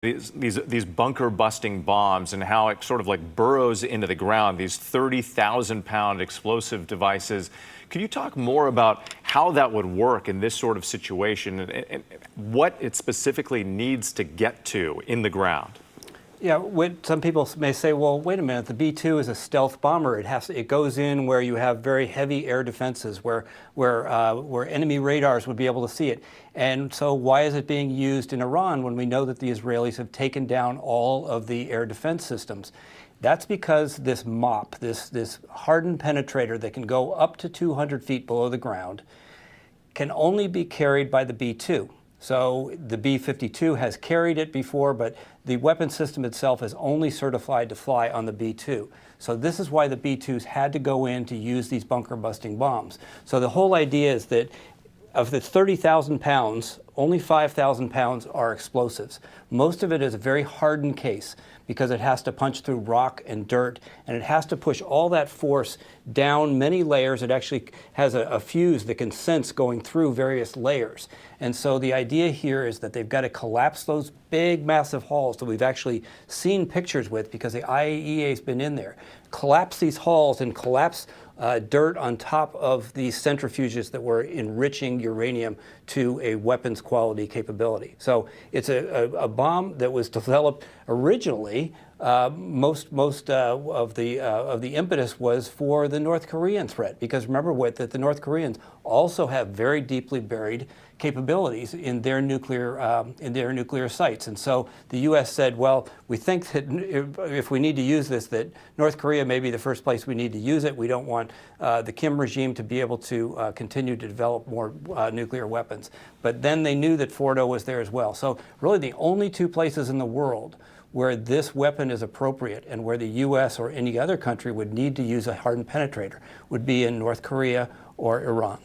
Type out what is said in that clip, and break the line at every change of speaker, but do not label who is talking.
These bunker busting bombs and how it sort of like burrows into the ground, these 30,000-pound explosive devices. Could you talk more about how that would work in this sort of situation and what it specifically needs to get to in the ground?
Yeah, some people may say, well, wait a minute, the B-2 is a stealth bomber. It goes in where you have very heavy air defenses, where enemy radars would be able to see it. And so why is it being used in Iran when we know that the Israelis have taken down all of the air defense systems? That's because this MOP, this hardened penetrator that can go up to 200 feet below the ground, can only be carried by the B-2. So the B-52 has carried it before, but the weapon system itself is only certified to fly on the B-2. So this is why the B-2s had to go in to use these bunker-busting bombs. So the whole idea is that of the 30,000 pounds, only 5,000 pounds are explosives. Most of it is a very hardened case because it has to punch through rock and dirt, and it has to push all that force down many layers. It actually has a fuse that can sense going through various layers. And so the idea here is that they've got to collapse those big, massive halls that we've actually seen pictures with because the IAEA has been in there. Collapse these halls and collapse dirt on top of these centrifuges that were enriching uranium to a weapons quality capability. So it's a bomb that was developed originally. Most of the impetus was for the North Korean threat, because remember that the North Koreans also have very deeply buried capabilities in their nuclear sites. And so the U.S. said, well, we think that if we need to use this, that North Korea may be the first place we need to use it. We don't want the Kim regime to be able to continue to develop more nuclear weapons. But then they knew that Fordo was there as well. So really the only two places in the world where this weapon is appropriate and where the U.S. or any other country would need to use a hardened penetrator would be in North Korea or Iran.